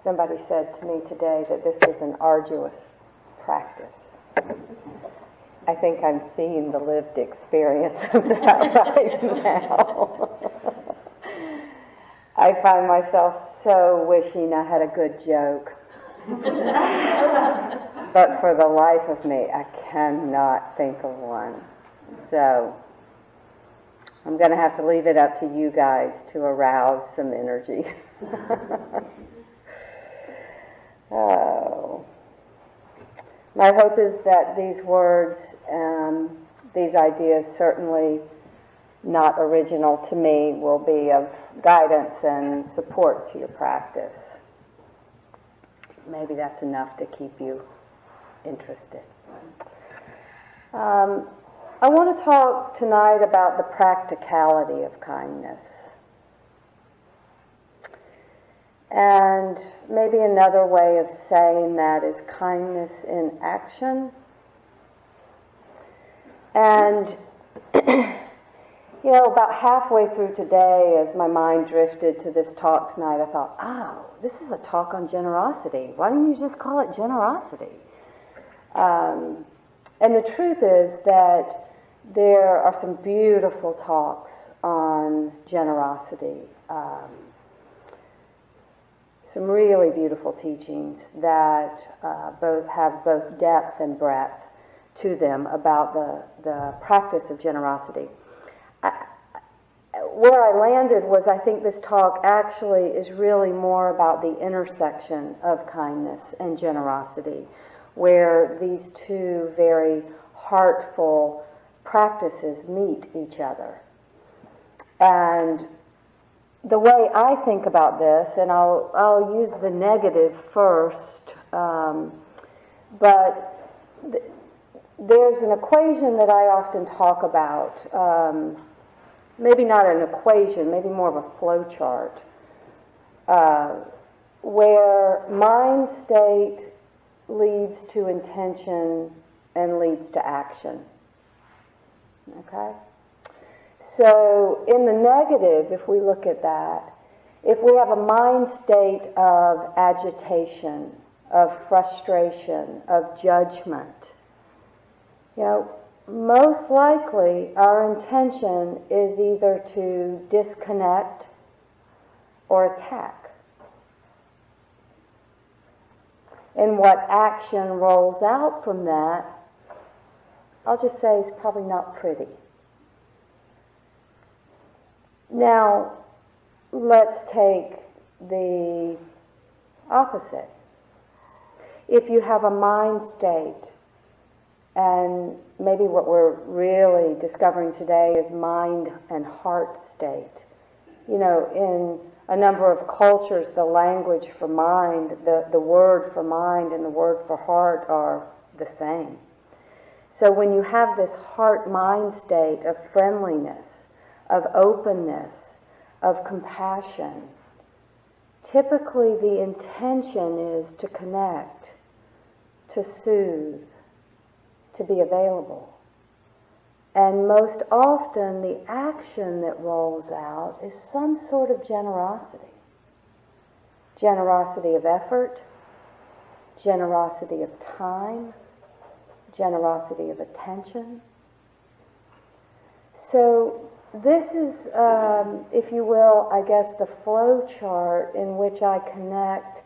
Somebody said to me today that this was an arduous practice. I think I'm seeing the lived experience of that right now. I find myself so wishing I had a good joke. But for the life of me, I cannot think of one. So I'm going to have to leave it up to you guys to arouse some energy. Oh. My hope is that these words, these ideas, certainly not original to me, will be of guidance and support to your practice. Maybe that's enough to keep you interested. I want to talk tonight about the practicality of kindness. And maybe another way of saying that is kindness in action. And, about halfway through today, as my mind drifted to this talk tonight, I thought, oh, this is a talk on generosity. Why don't you just call it generosity? And the truth is that there are some beautiful talks on generosity. Some really beautiful teachings that have both depth and breadth to them about the practice of generosity. Where I landed was, I think this talk actually is really more about the intersection of kindness and generosity, where these two very heartful practices meet each other. And the way I think about this, and I'll use the negative first, but there's an equation that I often talk about, maybe not an equation, maybe more of a flow chart, where mind state leads to intention and leads to action. Okay? So in the negative, if we look at that, if we have a mind state of agitation, of frustration, of judgment, most likely our intention is either to disconnect or attack. And what action rolls out from that, I'll just say, is probably not pretty. Now, let's take the opposite. If you have a mind state, and maybe what we're really discovering today is mind and heart state. In a number of cultures, the language for mind, the word for mind and the word for heart are the same. So when you have this heart-mind state of friendliness, of openness, of compassion, typically the intention is to connect, to soothe, to be available. And most often the action that rolls out is some sort of generosity. Generosity of effort, generosity of time, generosity of attention. So this is, if you will, I guess the flow chart in which I connect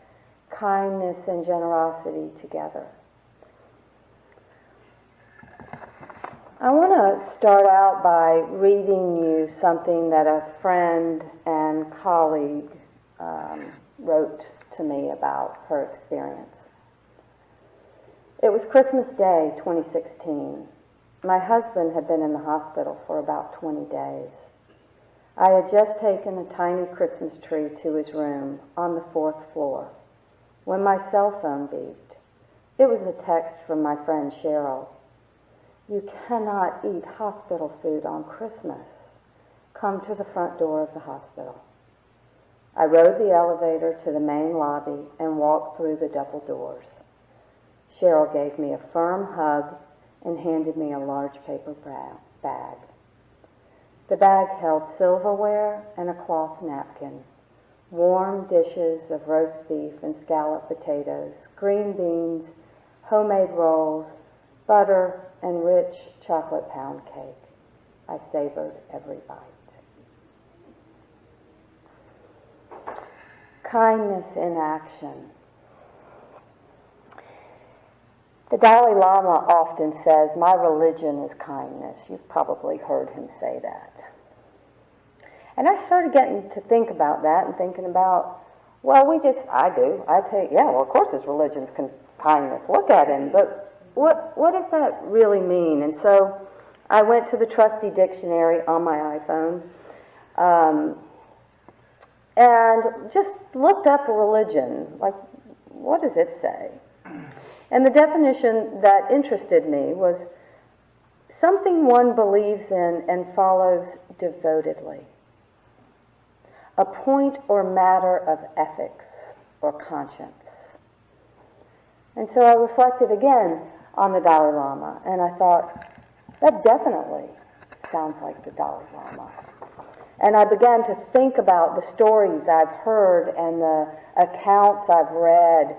kindness and generosity together. I want to start out by reading you something that a friend and colleague wrote to me about her experience. It was Christmas Day, 2016. My husband had been in the hospital for about 20 days. I had just taken a tiny Christmas tree to his room on the 4th floor when my cell phone beeped. It was a text from my friend Cheryl. You cannot eat hospital food on Christmas. Come to the front door of the hospital. I rode the elevator to the main lobby and walked through the double doors. Cheryl gave me a firm hug and handed me a large paper bag. The bag held silverware and a cloth napkin, warm dishes of roast beef and scalloped potatoes, green beans, homemade rolls, butter, and rich chocolate pound cake. I savored every bite. Kindness in action. The Dalai Lama often says, "My religion is kindness." You've probably heard him say that. And I started getting to think about that and thinking about, well, I take, yeah, well, of course his religion's kindness. Look at him. But what does that really mean? And so I went to the trusty dictionary on my iPhone and just looked up a religion. Like, what does it say? And the definition that interested me was something one believes in and follows devotedly. A point or matter of ethics or conscience. And so I reflected again on the Dalai Lama, and I thought, that definitely sounds like the Dalai Lama. And I began to think about the stories I've heard and the accounts I've read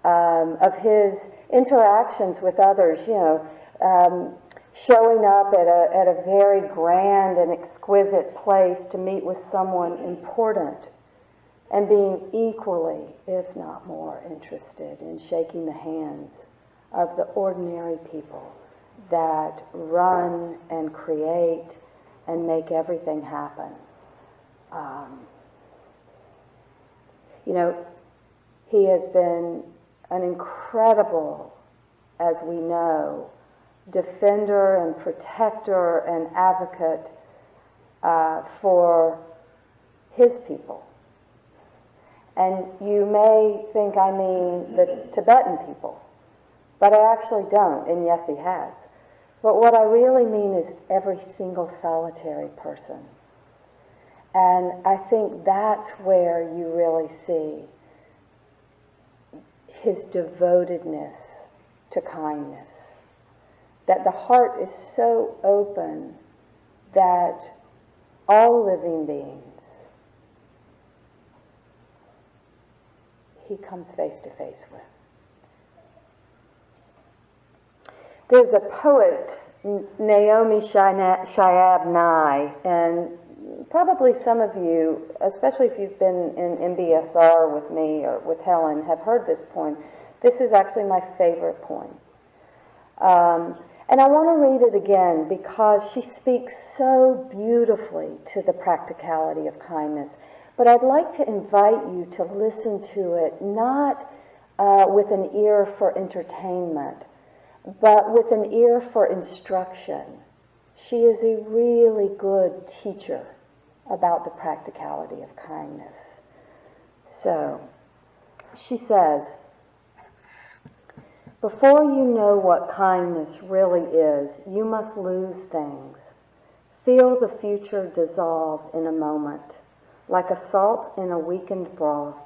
of his interactions with others, showing up at a very grand and exquisite place to meet with someone important and being equally, if not more, interested in shaking the hands of the ordinary people that run and create and make everything happen. He has been an incredible, as we know, defender and protector and advocate for his people. And you may think I mean the Tibetan people, but I actually don't, and yes, he has. But what I really mean is every single solitary person. And I think that's where you really see his devotedness to kindness. That the heart is so open that all living beings, he comes face to face with. There's a poet, Naomi Shayab Nye, and probably some of you, especially if you've been in MBSR with me or with Helen, have heard this poem. This is actually my favorite poem. And I want to read it again because she speaks so beautifully to the practicality of kindness. But I'd like to invite you to listen to it not with an ear for entertainment, but with an ear for instruction. She is a really good teacher about the practicality of kindness. So, she says, "Before you know what kindness really is, you must lose things. Feel the future dissolve in a moment, like a salt in a weakened broth.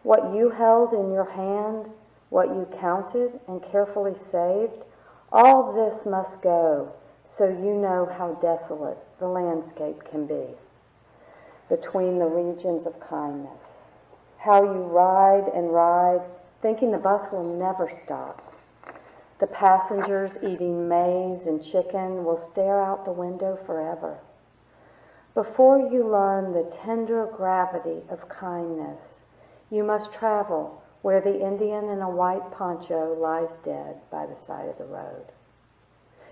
What you held in your hand, what you counted and carefully saved, all this must go, so you know how desolate the landscape can be between the regions of kindness. How you ride and ride, thinking the bus will never stop. The passengers eating maize and chicken will stare out the window forever. Before you learn the tender gravity of kindness, you must travel where the Indian in a white poncho lies dead by the side of the road.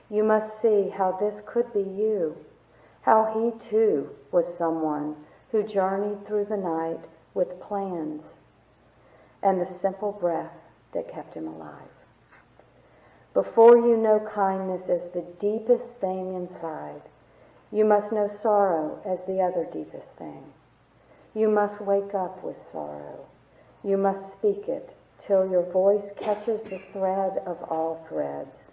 You must see how this could be you, how he too was someone who journeyed through the night with plans and the simple breath that kept him alive. Before you know kindness as the deepest thing inside, you must know sorrow as the other deepest thing. You must wake up with sorrow. You must speak it till your voice catches the thread of all threads,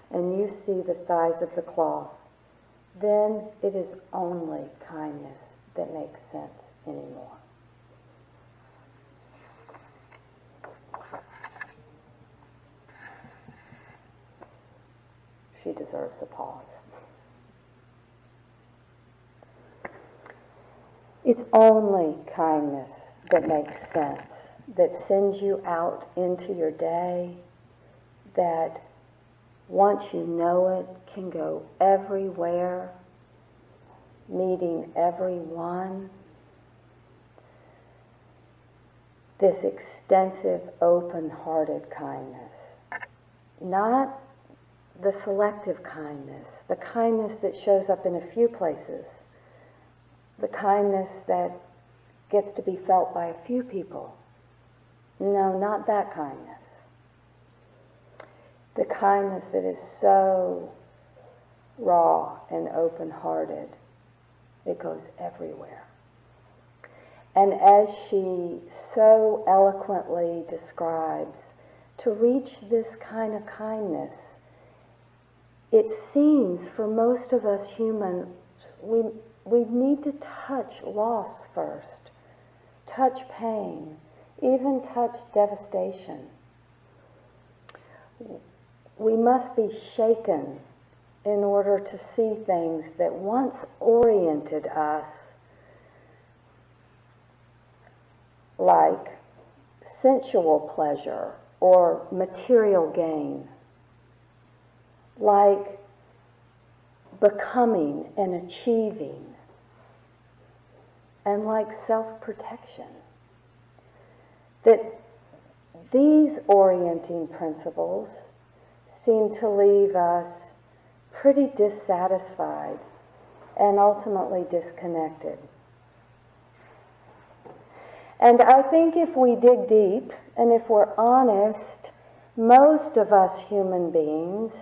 and you see the size of the cloth. Then it is only kindness that makes sense anymore." She deserves a pause. It's only kindness that makes sense, that sends you out into your day, that once you know it can go everywhere, meeting everyone. This extensive, open-hearted kindness. Not the selective kindness, the kindness that shows up in a few places, the kindness that gets to be felt by a few people. No, not that kindness. The kindness that is so raw and open-hearted, it goes everywhere. And as she so eloquently describes, to reach this kind of kindness, it seems for most of us humans, we need to touch loss first, touch pain, even touch devastation. We must be shaken in order to see things that once oriented us, like sensual pleasure or material gain, like becoming and achieving, and like self-protection. That these orienting principles seem to leave us pretty dissatisfied and ultimately disconnected. And I think if we dig deep, and if we're honest, most of us human beings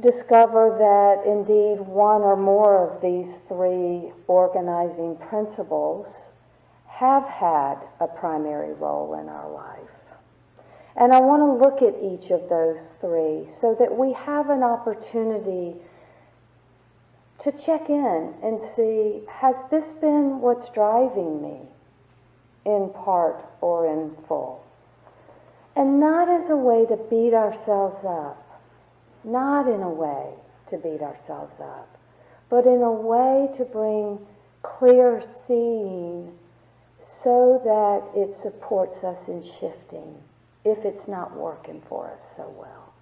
discover that indeed one or more of these three organizing principles have had a primary role in our life. And I want to look at each of those three so that we have an opportunity to check in and see, has this been what's driving me in part or in full? And not as a way to beat ourselves up, not in a way to beat ourselves up, but in a way to bring clear seeing so that it supports us in shifting if it's not working for us so well.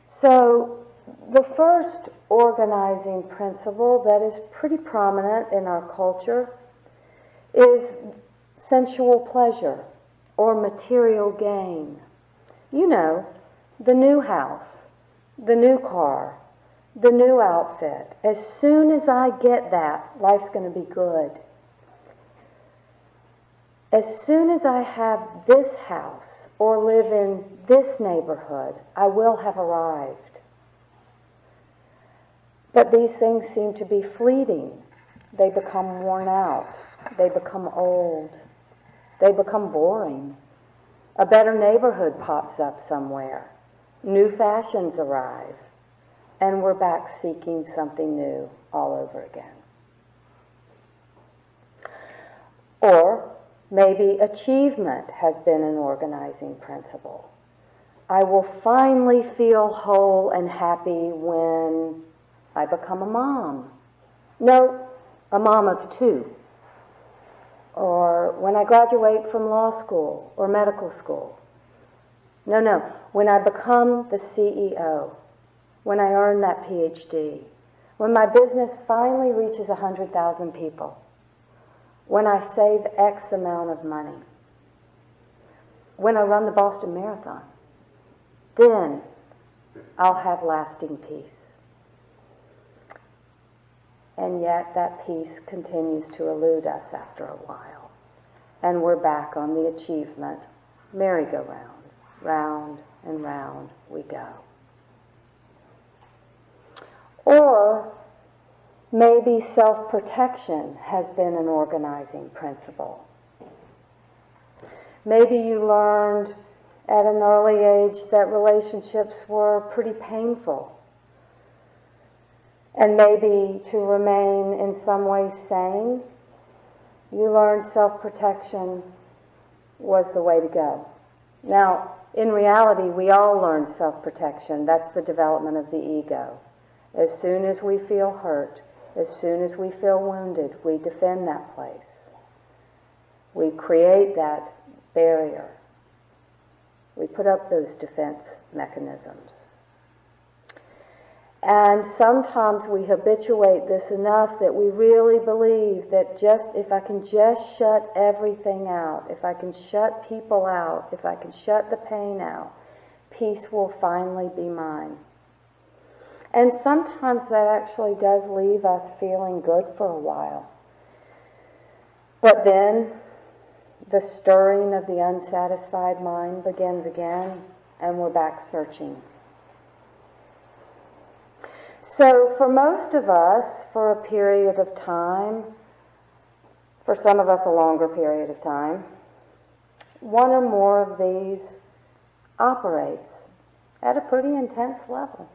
So the first organizing principle that is pretty prominent in our culture is sensual pleasure or material gain. You know, the new house, the new car, the new outfit. As soon as I get that, life's going to be good. As soon as I have this house or live in this neighborhood, I will have arrived. But these things seem to be fleeting. They become worn out. They become old. They become boring. A better neighborhood pops up somewhere. New fashions arrive. And we're back seeking something new all over again. Or maybe achievement has been an organizing principle. I will finally feel whole and happy when I become a mom. No, a mom of two. Or when I graduate from law school or medical school. No, when I become the CEO, when I earn that PhD, when my business finally reaches 100,000 people, when I save X amount of money, when I run the Boston Marathon, then I'll have lasting peace. And yet that peace continues to elude us after a while. And we're back on the achievement merry-go-round. Round and round we go. Or maybe self-protection has been an organizing principle. Maybe you learned at an early age that relationships were pretty painful. And maybe to remain in some ways sane, you learned self-protection was the way to go. Now, in reality, we all learn self-protection. That's the development of the ego. As soon as we feel hurt, As soon as we feel wounded, we defend that place. We create that barrier. We put up those defense mechanisms. And sometimes we habituate this enough that we really believe that just if I can just shut everything out, if I can shut people out, if I can shut the pain out, peace will finally be mine. And sometimes that actually does leave us feeling good for a while. But then the stirring of the unsatisfied mind begins again, and we're back searching. So for most of us, for a period of time, for some of us a longer period of time, one or more of these operates at a pretty intense level.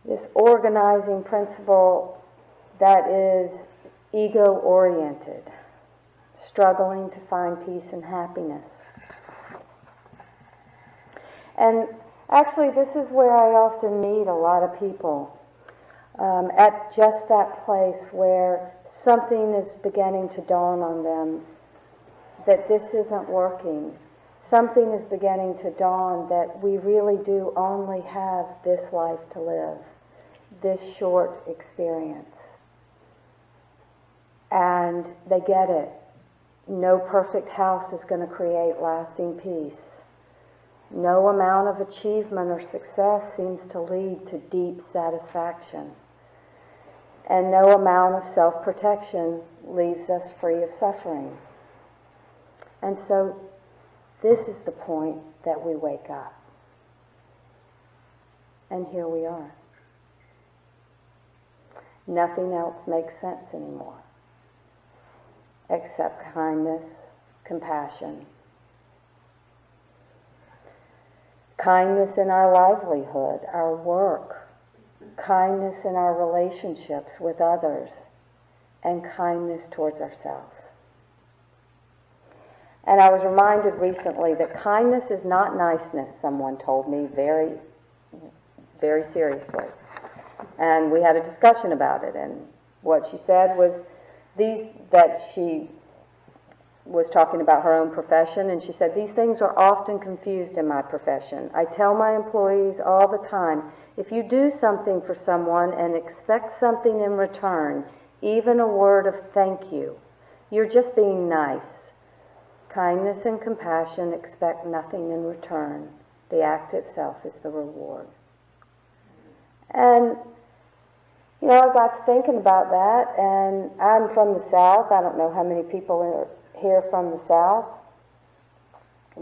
This organizing principle that is ego-oriented, struggling to find peace and happiness. And actually, this is where I often meet a lot of people, at just that place where something is beginning to dawn on them that this isn't working. Something is beginning to dawn that we really do only have this life to live, this short experience. And they get it. No perfect house is going to create lasting peace. No amount of achievement or success seems to lead to deep satisfaction. And no amount of self-protection leaves us free of suffering. And so this is the point that we wake up. And here we are. Nothing else makes sense anymore, except kindness, compassion. Kindness in our livelihood, our work, kindness in our relationships with others, and kindness towards ourselves. And I was reminded recently that kindness is not niceness, someone told me very, very seriously. And we had a discussion about it, and what she said was that she was talking about her own profession, and she said, these things are often confused in my profession. I tell my employees all the time, if you do something for someone and expect something in return, even a word of thank you, you're just being nice. Kindness and compassion expect nothing in return. The act itself is the reward. And, I got to thinking about that, and I'm from the South. I don't know how many people are here from the South.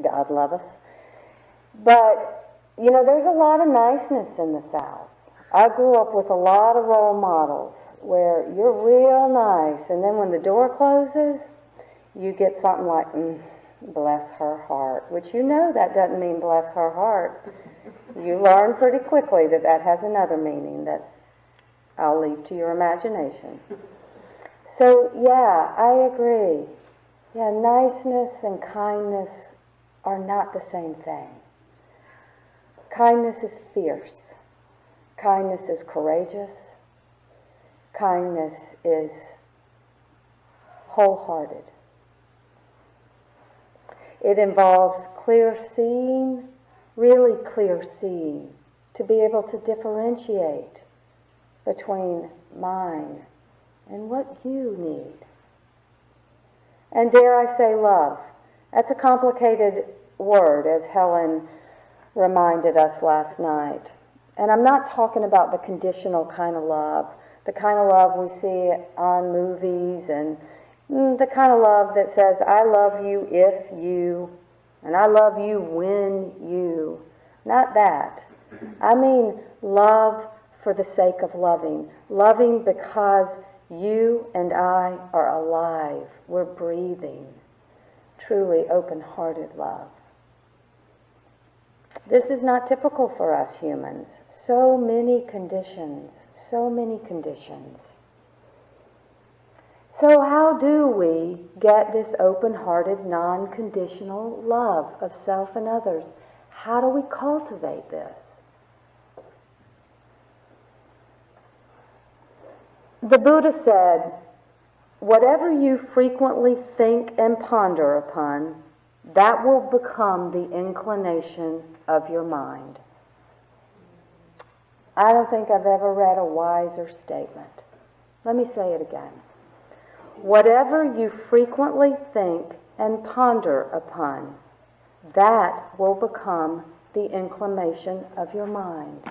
God love us. But, there's a lot of niceness in the South. I grew up with a lot of role models where you're real nice, and then when the door closes, you get something like, bless her heart, which that doesn't mean bless her heart. You learn pretty quickly that has another meaning that I'll leave to your imagination. So, yeah, I agree. Yeah, niceness and kindness are not the same thing. Kindness is fierce. Kindness is courageous. Kindness is wholehearted. It involves clear seeing, really clear seeing, to be able to differentiate between mine and what you need. And dare I say love. That's a complicated word, as Helen reminded us last night. And I'm not talking about the conditional kind of love, the kind of love we see on movies, and the kind of love that says, I love you if you, and I love you when you. Not that. I mean love for the sake of loving. Loving because you and I are alive. We're breathing. Truly open-hearted love. This is not typical for us humans. So many conditions. So many conditions. So how do we get this open-hearted, non-conditional love of self and others? How do we cultivate this? the Buddha said, whatever you frequently think and ponder upon, that will become the inclination of your mind. I don't think I've ever read a wiser statement. Let me say it again. Whatever you frequently think and ponder upon, that will become the inclination of your mind.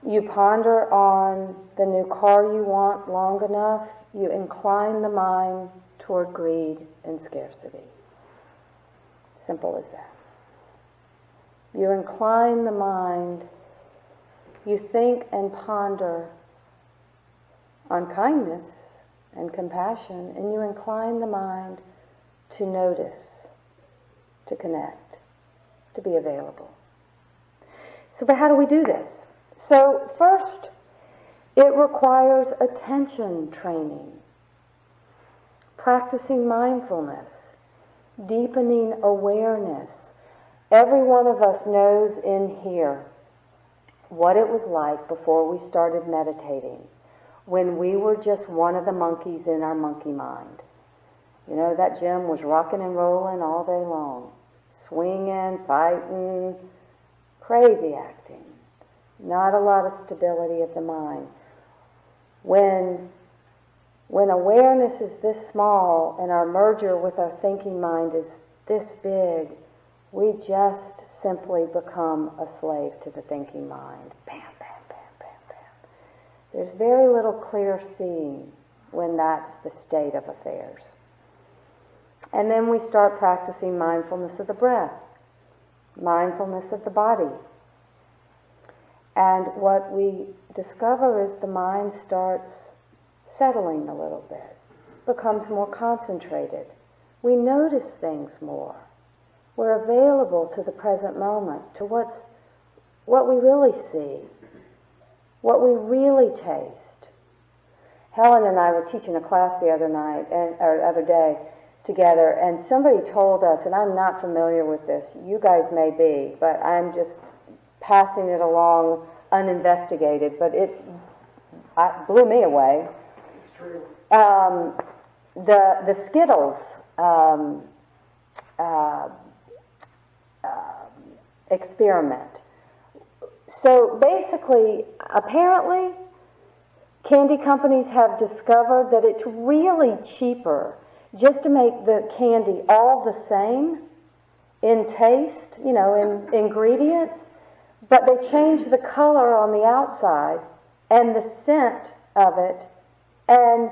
You ponder on the new car you want long enough, you incline the mind toward greed and scarcity. Simple as that. You incline the mind, you think and ponder on kindness and compassion, and you incline the mind to notice, to connect, to be available. But how do we do this? So first, it requires attention training, practicing mindfulness, deepening awareness. Every one of us knows in here what it was like before we started meditating, when we were just one of the monkeys in our monkey mind. You know, that gym was rocking and rolling all day long, swinging, fighting, crazy acting. Not a lot of stability of the mind. When awareness is this small and our merger with our thinking mind is this big, we just simply become a slave to the thinking mind. Bam, bam, bam, bam, bam. There's very little clear seeing when that's the state of affairs. And then we start practicing mindfulness of the breath, mindfulness of the body. And what we discover is the mind starts settling a little bit, becomes more concentrated. We notice things more. We're available to the present moment, to what we really see, what we really taste. Helen and I were teaching a class the other day together, and somebody told us, and I'm not familiar with this, you guys may be, but I'm just passing it along uninvestigated, but it blew me away. It's true. The Skittles experiment. So basically, apparently, candy companies have discovered that it's really cheaper just to make the candy all the same in taste, in ingredients, but they change the color on the outside and the scent of it, and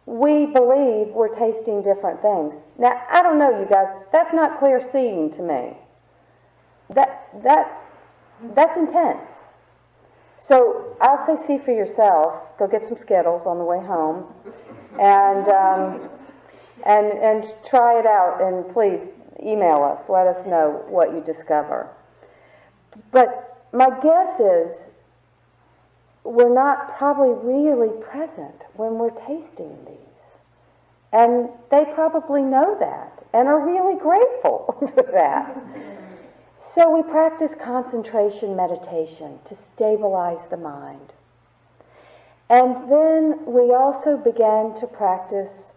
we believe we're tasting different things. Now, I don't know, you guys, that's not clear seeing to me. That's intense. So I'll say see for yourself. Go get some Skittles on the way home, and try it out. And please email us. Let us know what you discover. But my guess is we're not probably really present when we're tasting these, and they probably know that and are really grateful for that. So we practice concentration meditation to stabilize the mind. And then we also began to practice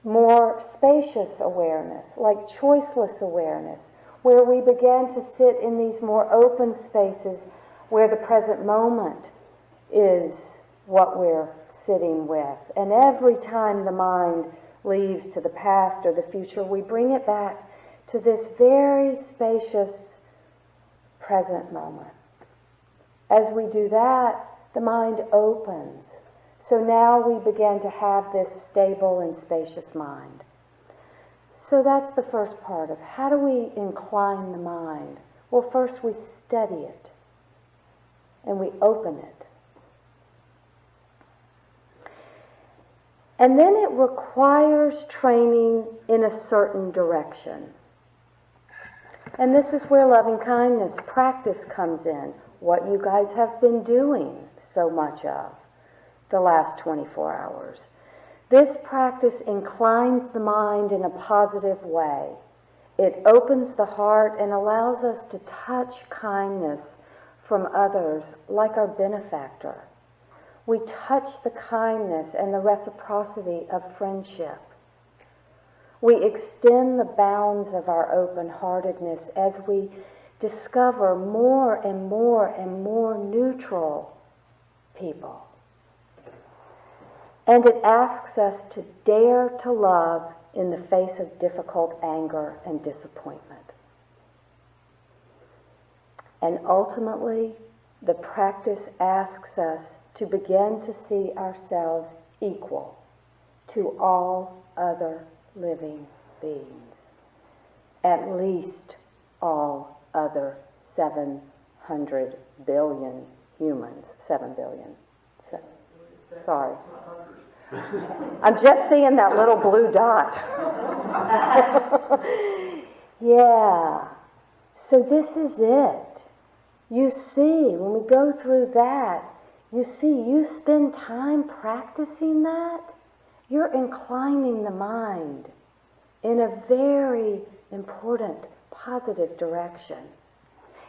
more spacious awareness, like choiceless awareness, where we began to sit in these more open spaces where the present moment is what we're sitting with. And every time the mind leaves to the past or the future, we bring it back to this very spacious present moment. As we do that, the mind opens. So now we begin to have this stable and spacious mind. So that's the first part of how do we incline the mind? Well, first we steady it and we open it. And then it requires training in a certain direction. And this is where loving kindness practice comes in, what you guys have been doing so much of the last 24 hours. This practice inclines the mind in a positive way. It opens the heart and allows us to touch kindness from others like our benefactor. We touch the kindness and the reciprocity of friendship. We extend the bounds of our open-heartedness as we discover more and more and more neutral people. And it asks us to dare to love in the face of difficult anger and disappointment. And ultimately, the practice asks us to begin to see ourselves equal to all other living beings, at least all other 700 billion humans. 7 billion. Sorry. I'm just seeing that little blue dot. Yeah. So this is it. You see, when we go through that, you see, you spend time practicing that, you're inclining the mind in a very important, positive direction.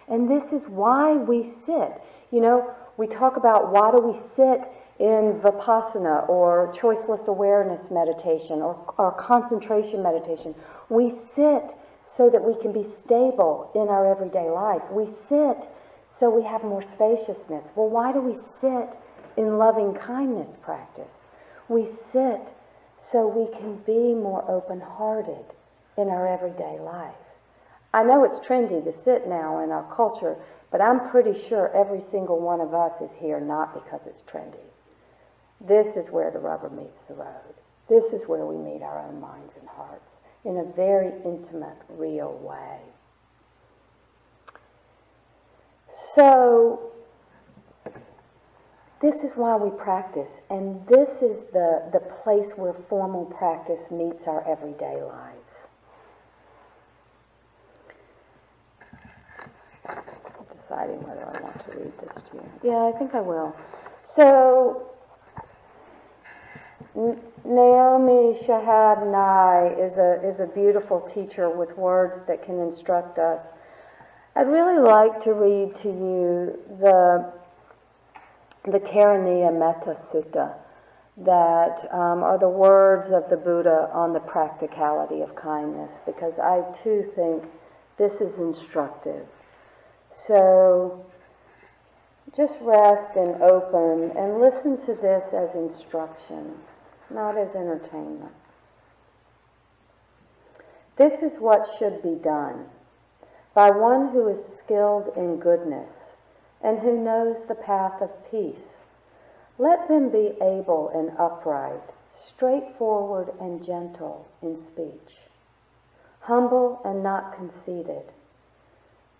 And this is why we sit. You know, we talk about why do we sit in Vipassana or choiceless awareness meditation or concentration meditation. We sit so that we can be stable in our everyday life. We sit so we have more spaciousness. Well, why do we sit in loving kindness practice? We sit so we can be more open-hearted in our everyday life. I know it's trendy to sit now in our culture, but I'm pretty sure every single one of us is here not because it's trendy. This is where the rubber meets the road. This is where we meet our own minds and hearts in a very intimate, real way. So, this is why we practice, and this is the place where formal practice meets our everyday lives. I'm deciding whether I want to read this to you. Yeah, I think I will. So, Naomi Shihab Nye is a beautiful teacher with words that can instruct us. I'd really like to read to you the Karaniya Metta Sutta that are the words of the Buddha on the practicality of kindness, because I too think this is instructive. So just rest and open and listen to this as instruction, not as entertainment. This is what should be done by one who is skilled in goodness and who knows the path of peace. Let them be able and upright, straightforward and gentle in speech, humble and not conceited,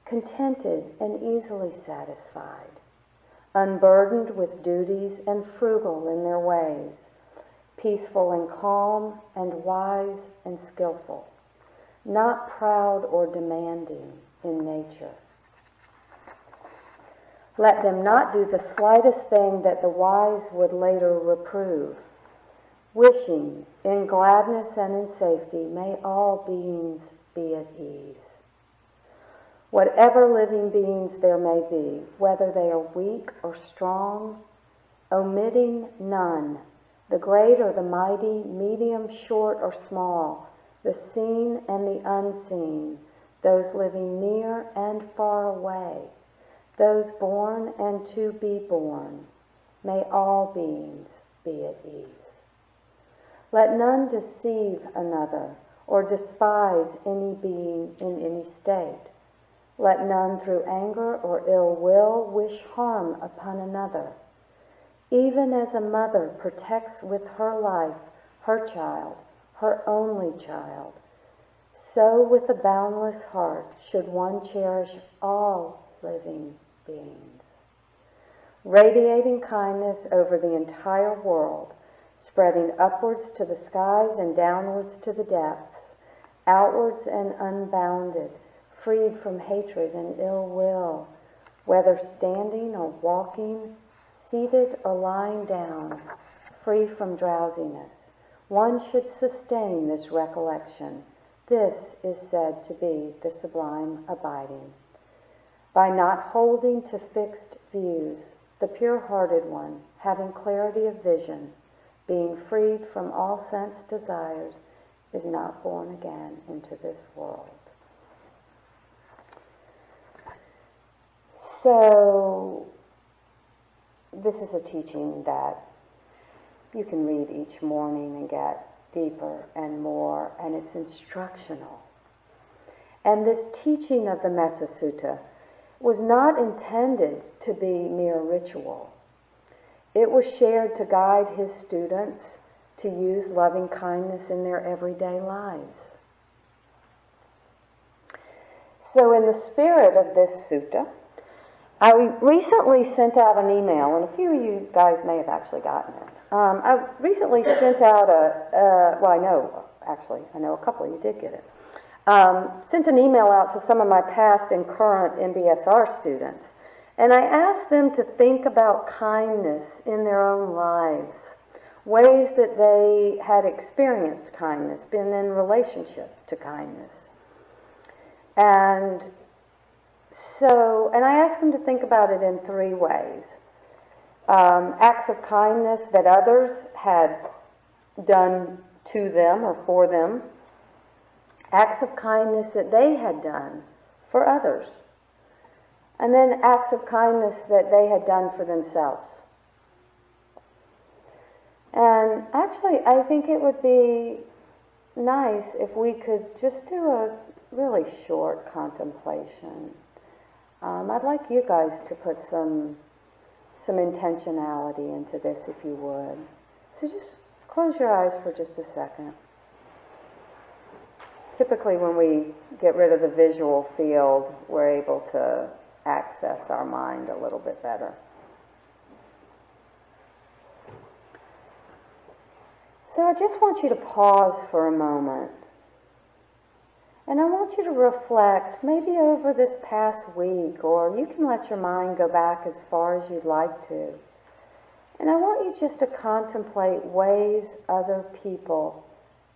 contented and easily satisfied, unburdened with duties and frugal in their ways, peaceful and calm and wise and skillful, not proud or demanding in nature. Let them not do the slightest thing that the wise would later reprove, wishing in gladness and in safety may all beings be at ease. Whatever living beings there may be, whether they are weak or strong, omitting none, the great or the mighty, medium, short or small, the seen and the unseen, those living near and far away, those born and to be born, may all beings be at ease. Let none deceive another or despise any being in any state. Let none through anger or ill will wish harm upon another. Even as a mother protects with her life her child, her only child, so with a boundless heart should one cherish all living beings. Radiating kindness over the entire world, spreading upwards to the skies and downwards to the depths, outwards and unbounded, freed from hatred and ill will, whether standing or walking, seated or lying down, free from drowsiness. One should sustain this recollection. This is said to be the sublime abiding. by not holding to fixed views, the pure-hearted one, having clarity of vision, being freed from all sense desires, is not born again into this world. So, this is a teaching that you can read each morning and get deeper and more, and it's instructional. And this teaching of the Metta Sutta was not intended to be mere ritual. It was shared to guide his students to use loving kindness in their everyday lives. So in the spirit of this sutta, I recently sent out an email, and a few of you guys may have actually gotten it. I recently sent out I know a couple of you did get it. Sent an email out to some of my past and current MBSR students, and I asked them to think about kindness in their own lives, ways that they had experienced kindness, been in relationship to kindness. And I asked them to think about it in three ways. Acts of kindness that others had done to them or for them. Acts of kindness that they had done for others. And then acts of kindness that they had done for themselves. And actually, I think it would be nice if we could just do a really short contemplation. I'd like you guys to put some intentionality into this, if you would. So just close your eyes for just a second. Typically, when we get rid of the visual field, we're able to access our mind a little bit better. So I just want you to pause for a moment. And I want you to reflect, maybe over this past week, or you can let your mind go back as far as you'd like to. And I want you just to contemplate ways other people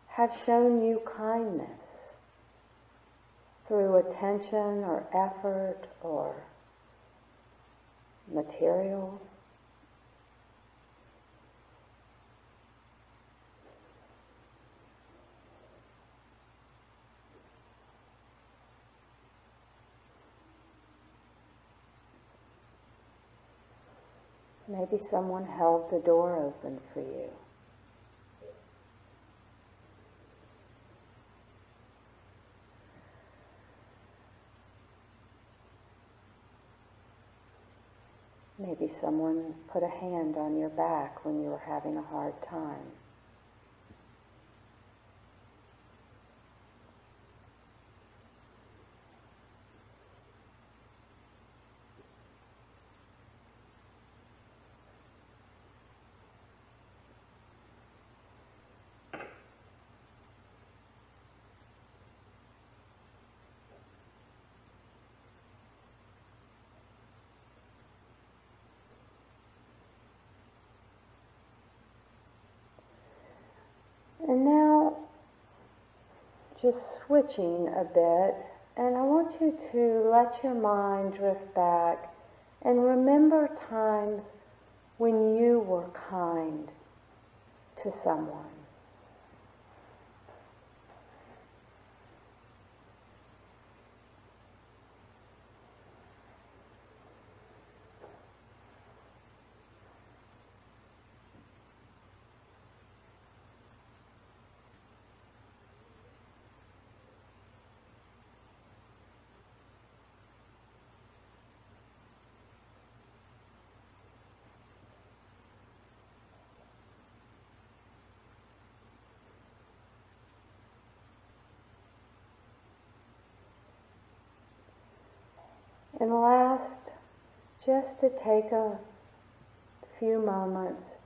have shown you kindness through attention or effort or material. Maybe someone held the door open for you. Maybe someone put a hand on your back when you were having a hard time. And now, just switching a bit, and I want you to let your mind drift back and remember times when you were kind to someone. And last, just to take a few moments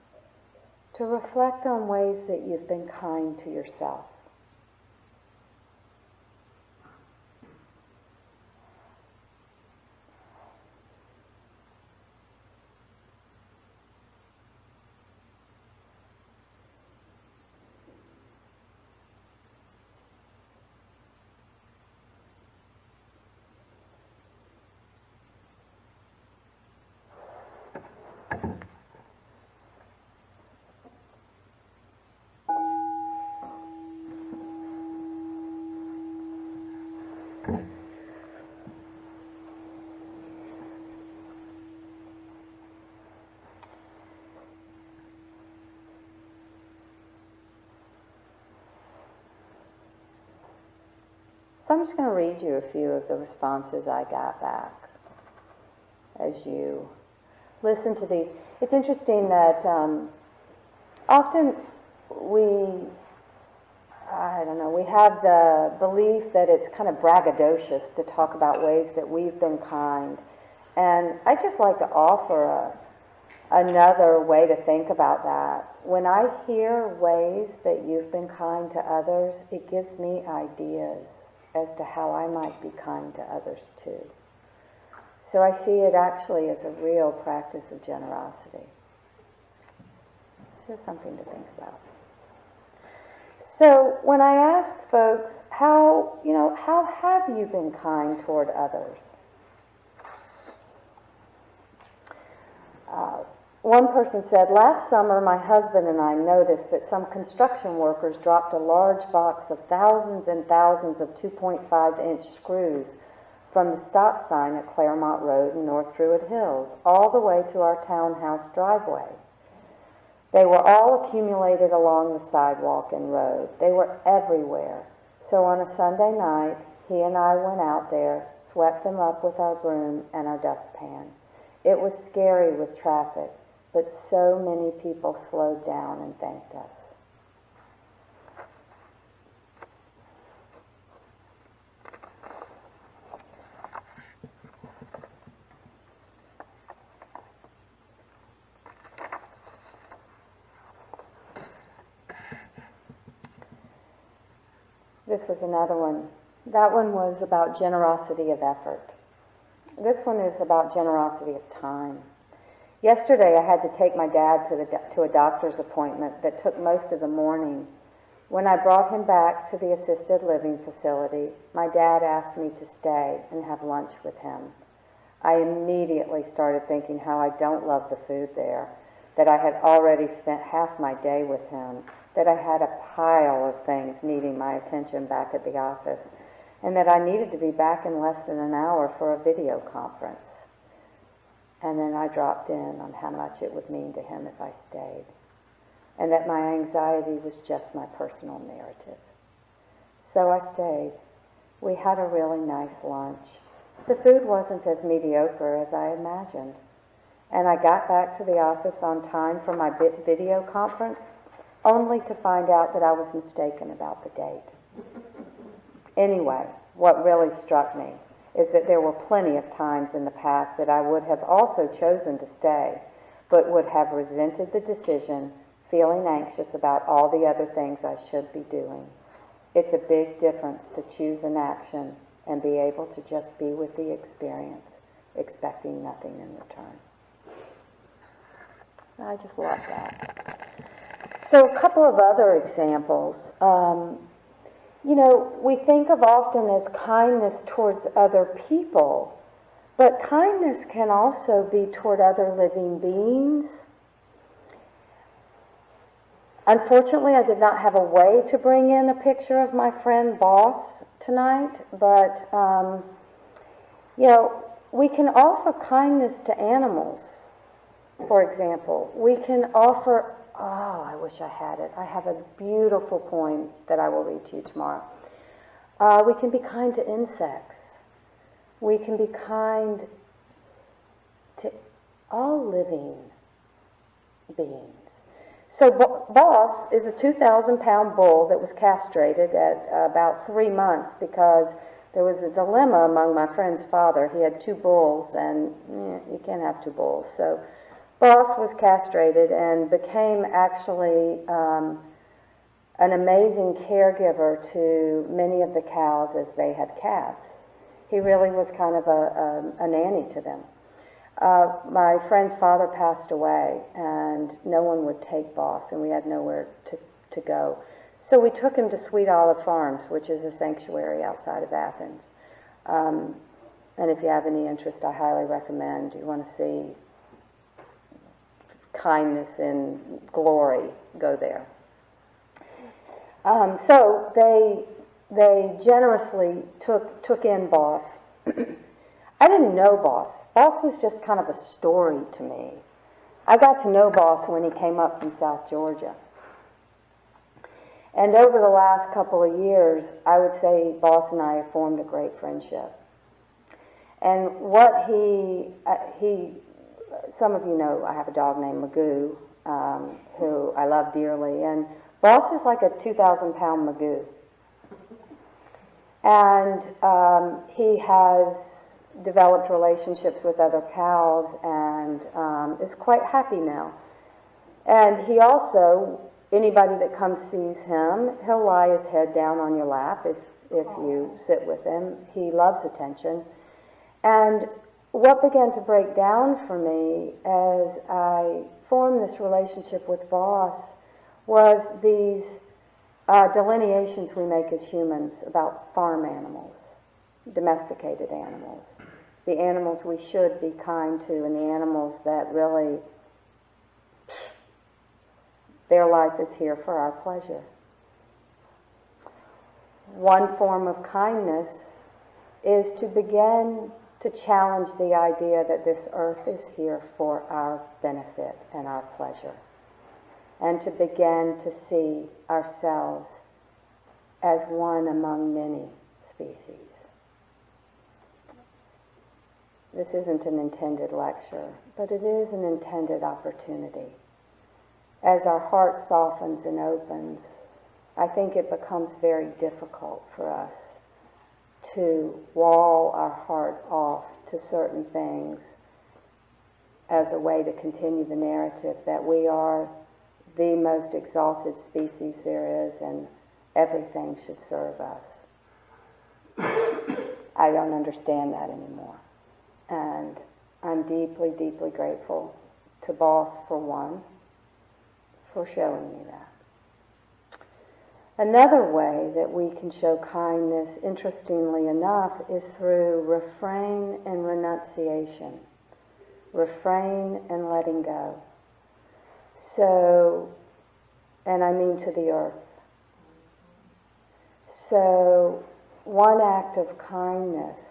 to reflect on ways that you've been kind to yourself. So I'm just going to read you a few of the responses I got back as you listen to these. It's interesting that often we have the belief that it's kind of braggadocious to talk about ways that we've been kind. And I'd just like to offer another way to think about that. When I hear ways that you've been kind to others, it gives me ideas as to how I might be kind to others too. So I see it actually as a real practice of generosity. It's just something to think about. So when I asked folks, how have you been kind toward others? One person said, last summer my husband and I noticed that some construction workers dropped a large box of thousands and thousands of 2.5-inch screws from the stop sign at Claremont Road in North Druid Hills all the way to our townhouse driveway. They were all accumulated along the sidewalk and road. They were everywhere. So on a Sunday night, he and I went out there, swept them up with our broom and our dustpan. It was scary with traffic, but so many people slowed down and thanked us. This was another one. That one was about generosity of effort. This one is about generosity of time. Yesterday I had to take my dad to a doctor's appointment that took most of the morning. When I brought him back to the assisted living facility, my dad asked me to stay and have lunch with him. I immediately started thinking how I don't love the food there, that I had already spent half my day with him, that I had a pile of things needing my attention back at the office, and that I needed to be back in less than an hour for a video conference. And then I dropped in on how much it would mean to him if I stayed, and that my anxiety was just my personal narrative. So I stayed. We had a really nice lunch. The food wasn't as mediocre as I imagined, and I got back to the office on time for my video conference, only to find out that I was mistaken about the date. Anyway, what really struck me is that there were plenty of times in the past that I would have also chosen to stay, but would have resented the decision, feeling anxious about all the other things I should be doing. It's a big difference to choose an action and be able to just be with the experience, expecting nothing in return. I just love that. So a couple of other examples. We think of often as kindness towards other people, but kindness can also be toward other living beings. Unfortunately, I did not have a way to bring in a picture of my friend Boss tonight, but, we can offer kindness to animals, for example. We can offer, I wish I had it. I have a beautiful poem that I will read to you tomorrow. We can be kind to insects. We can be kind to all living beings. So Boss is a 2,000-pound bull that was castrated at about 3 months because there was a dilemma among my friend's father. He had 2 bulls, and you can't have 2 bulls. So Boss was castrated and became actually an amazing caregiver to many of the cows as they had calves. He really was kind of a nanny to them. My friend's father passed away, and no one would take Boss, and we had nowhere to go. So we took him to Sweet Olive Farms, which is a sanctuary outside of Athens. And if you have any interest, I highly recommend. You want to see kindness in glory, go there. So they generously took in Boss. I didn't know Boss. Boss was just kind of a story to me. I got to know Boss when he came up from South Georgia. And over the last couple of years, I would say Boss and I have formed a great friendship. And what some of you know I have a dog named Magoo, who I love dearly, and Boss is like a 2,000-pound Magoo. And he has developed relationships with other cows and is quite happy now. And he also, anybody that comes sees him, he'll lie his head down on your lap if you sit with him. He loves attention. And what began to break down for me as I formed this relationship with Boss was these delineations we make as humans about farm animals, domesticated animals, the animals we should be kind to, and the animals that really, their life is here for our pleasure. One form of kindness is to begin to challenge the idea that this earth is here for our benefit and our pleasure, and to begin to see ourselves as one among many species. This isn't an intended lecture, but it is an intended opportunity. As our heart softens and opens, I think it becomes very difficult for us to wall our heart off to certain things as a way to continue the narrative that we are the most exalted species there is and everything should serve us. I don't understand that anymore. And I'm deeply, deeply grateful to Boss, for one, for showing me that. Another way that we can show kindness, interestingly enough, is through refrain and renunciation. Refrain and letting go. So, and I mean to the earth. So, one act of kindness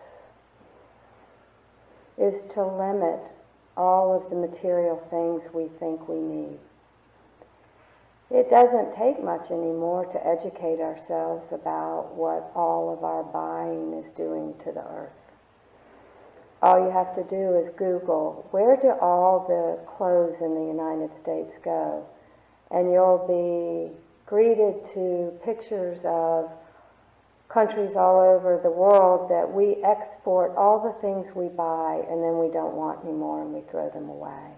is to limit all of the material things we think we need. It doesn't take much anymore to educate ourselves about what all of our buying is doing to the earth. All you have to do is Google, where do all the clothes in the United States go? And you'll be greeted to pictures of countries all over the world that we export all the things we buy and then we don't want anymore and we throw them away.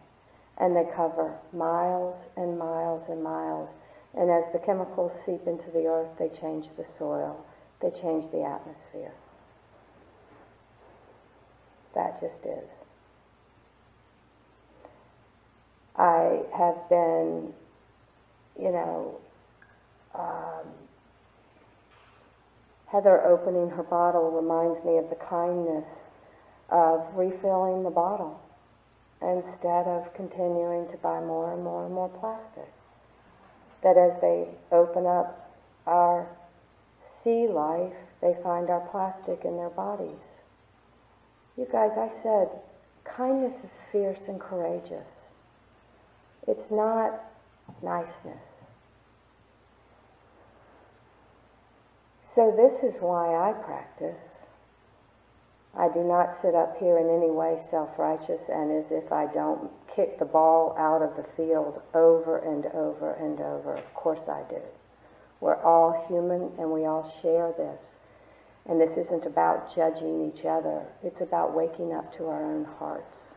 And they cover miles and miles and miles. And as the chemicals seep into the earth, they change the soil. They change the atmosphere. That just is. I have been, Heather opening her bottle reminds me of the kindness of refilling the bottle instead of continuing to buy more and more and more plastic. That as they open up our sea life, they find our plastic in their bodies. You guys, I said, kindness is fierce and courageous. It's not niceness. So this is why I practice. I do not sit up here in any way self-righteous and as if I don't kick the ball out of the field over and over and over. Of course I do. We're all human and we all share this. And this isn't about judging each other. It's about waking up to our own hearts.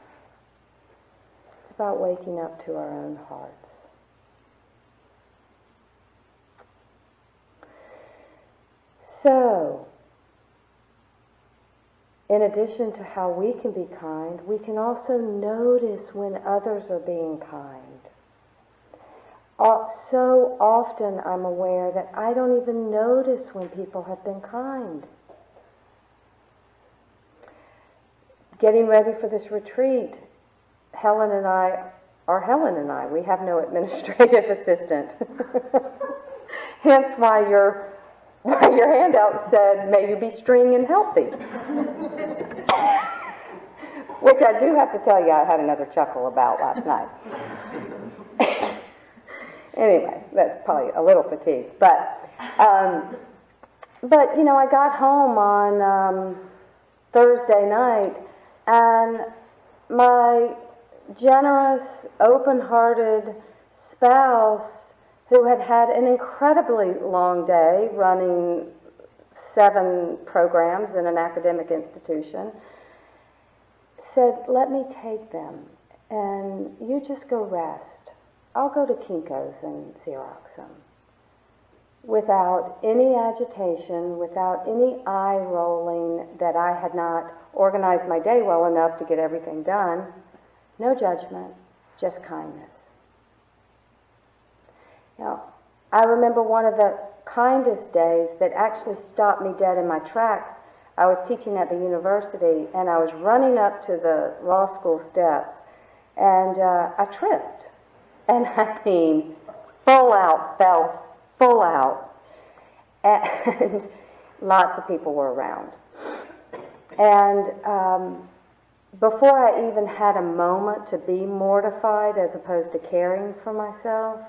It's about waking up to our own hearts. So, in addition to how we can be kind, we can also notice when others are being kind. So often I'm aware that I don't even notice when people have been kind. Getting ready for this retreat, Helen and I, we have no administrative assistant. Hence why your handout said, may you be string and healthy. Which I do have to tell you I had another chuckle about last night. Anyway, that's probably a little fatigued. But you know, I got home on Thursday night, and my generous, open-hearted spouse, who had had an incredibly long day running 7 programs in an academic institution, said, let me take them, and you just go rest. I'll go to Kinko's and Xerox them. Without any agitation, without any eye rolling that I had not organized my day well enough to get everything done. No judgment, just kindness. Now, I remember one of the kindest days that actually stopped me dead in my tracks. I was teaching at the university, and I was running up to the law school steps, and I tripped. And I mean, full out, fell full out. And lots of people were around. And before I even had a moment to be mortified as opposed to caring for myself,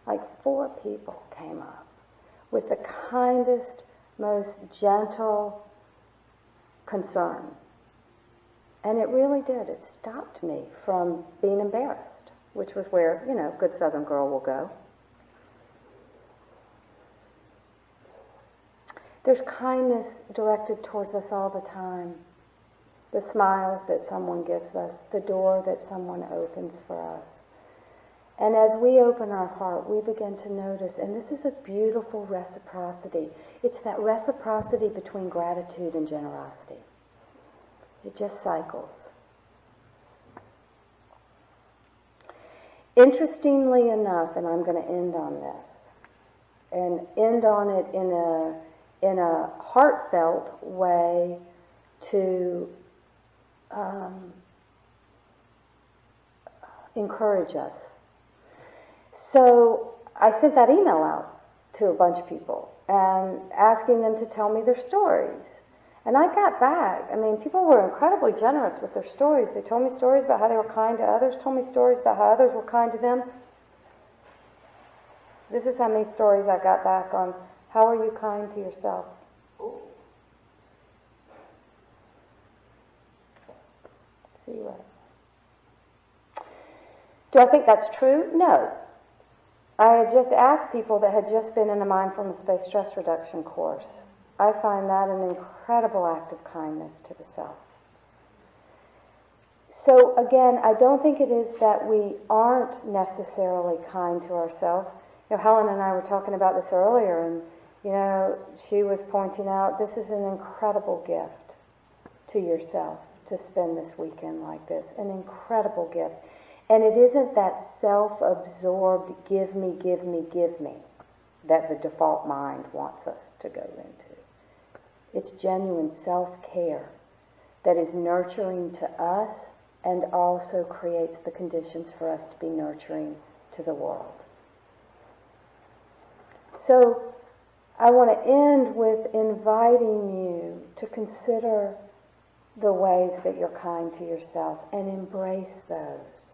like 4 people came up with the kindest, most gentle concern. And it really did. It stopped me from being embarrassed, which was where, you know, a good Southern girl will go. There's kindness directed towards us all the time. The smiles that someone gives us, the door that someone opens for us. And as we open our heart, we begin to notice, and this is a beautiful reciprocity. It's that reciprocity between gratitude and generosity. It just cycles. Interestingly enough, and I'm going to end on this, and end on it in a heartfelt way to encourage us. So I sent that email out to a bunch of people and asking them to tell me their stories. And I got back, I mean, people were incredibly generous with their stories. They told me stories about how they were kind to others, told me stories about how others were kind to them. This is how many stories I got back on how are you kind to yourself. See what? Do I think that's true? No. I had just asked people that had just been in a mindfulness-based stress reduction course. I find that an incredible act of kindness to the self. So again, I don't think it is that we aren't necessarily kind to ourselves. You know, Helen and I were talking about this earlier, and you know, she was pointing out this is an incredible gift to yourself to spend this weekend like this. An incredible gift. And it isn't that self-absorbed give me, give me, give me that the default mind wants us to go into. It's genuine self-care that is nurturing to us and also creates the conditions for us to be nurturing to the world. So I want to end with inviting you to consider the ways that you're kind to yourself and embrace those.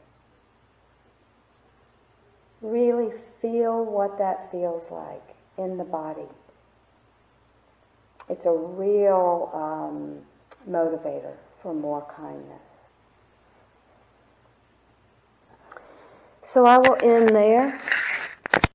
Really feel what that feels like in the body. It's a real motivator for more kindness. So I will end there.